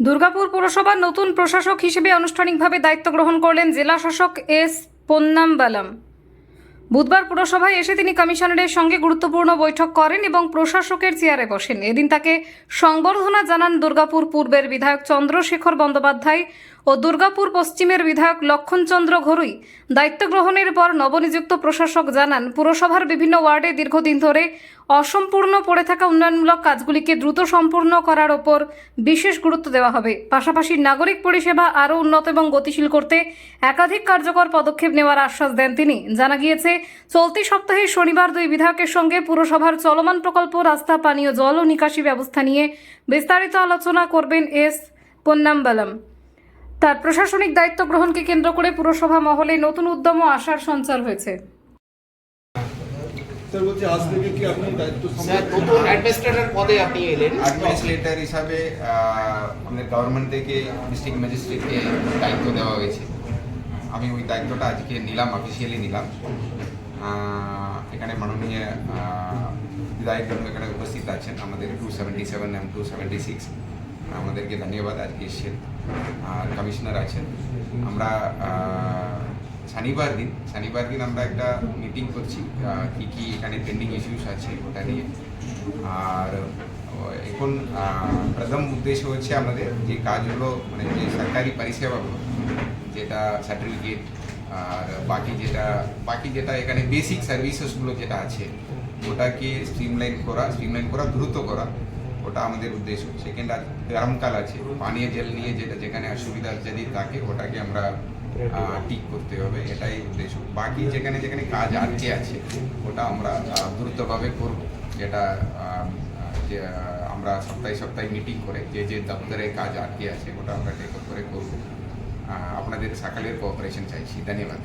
দুর্গাপুর পুরসভার নতুন প্রশাসক হিসেবে আনুষ্ঠানিকভাবে দায়িত্ব গ্রহণ করলেন জেলা শাসক এস পন্নাম্বালাম। বুধবার পুরসভায় এসে তিনি কমিশনারের সঙ্গে গুরুত্বপূর্ণ বৈঠক করেন এবং প্রশাসকের চেয়ারে বসেন। এদিন তাকে সংবর্ধনা জানান দুর্গাপুর পূর্বের বিধায়ক চন্দ্রশেখর বন্দ্যোপাধ্যায় ও দুর্গাপুর পশ্চিমের বিধায়ক লক্ষণচন্দ্র ঘরুই। দায়িত্ব গ্রহণের পর নবনিযুক্ত প্রশাসক জানান, পুরসভার বিভিন্ন ওয়ার্ডে দীর্ঘদিন ধরে অসম্পূর্ণ পড়ে থাকা উন্নয়নমূলক কাজগুলিকে দ্রুত সম্পূর্ণ করার ওপর বিশেষ গুরুত্ব দেওয়া হবে। পাশাপাশি নাগরিক পরিষেবা আরও উন্নত এবং গতিশীল করতে একাধিক কার্যকর পদক্ষেপ নেওয়ার আশ্বাস দেন তিনি। জানা গিয়েছে, চলতি সপ্তাহে শনিবার দুই বিধায়কের সঙ্গে পুরসভার চলমান প্রকল্প, রাস্তা, পানীয় জল ও নিকাশি ব্যবস্থা নিয়ে বিস্তারিত আলোচনা করবেন এস পন্নাম্বালাম। তার প্রশাসনিক দায়িত্ব গ্রহণকে কেন্দ্র করে পুরসভা মহলে নতুন উদ্যম ও আশার সঞ্চার হয়েছে। স্যার বলছি, আজ থেকে কি আপনি দায়িত্ব স্যার নতুন অ্যাডমিনিস্ট্রেটর পদে আপনি এলেন। অ্যাডমিনিস্ট্রেটর হিসাবে আমাদের গভর্নমেন্ট থেকে ডিস্ট্রিক্ট ম্যাজিস্ট্রেটকে দায়িত্ব দেওয়া হয়েছে। আমি ওই দায়িত্বটা আজকে নিলাম, অফিসিয়ালি নিলাম। এখানে মাননীয় বিধায়কগণ এখানে উপস্থিত আছেন, আমাদের 277 এবং 276, আমাদেরকে ধন্যবাদ আজকে এসেছেন। আর কমিশনার আছেন। আমরা শনিবার দিন আমরা একটা মিটিং করছি, কি কি এখানে পেন্ডিং ইস্যুস আছে ওটা নিয়ে। আর এখন প্রথম উদ্দেশ্য হচ্ছে আমাদের যে কাজগুলো, মানে যে সরকারি পরিষেবাগুলো, যেটা সার্টিফিকেট আর বাকি যেটা এখানে বেসিক সার্ভিসেসগুলো যেটা আছে ওটাকে স্ট্রিমলাইন করা, দ্রুত করা, ওটা আমাদের উদ্দেশ্য। সেকেন্ড, গরমকাল আছে, পানীয় জল নিয়ে যেখানে অসুবিধা যদি থাকে ওটাকে আমরা ঠিক করতে হবে, এটাই উদ্দেশ্য। বাকি যেখানে কাজ আটকে আছে ওটা আমরা দ্রুতভাবে করব, যেটা আমরা সপ্তাহে মিটিং করে যে দপ্তরে কাজ আটকে আছে ওটা আমরা টেক আপ করে করব। আপনাদের সকলের কোঅপারেশন চাইছি। ধন্যবাদ।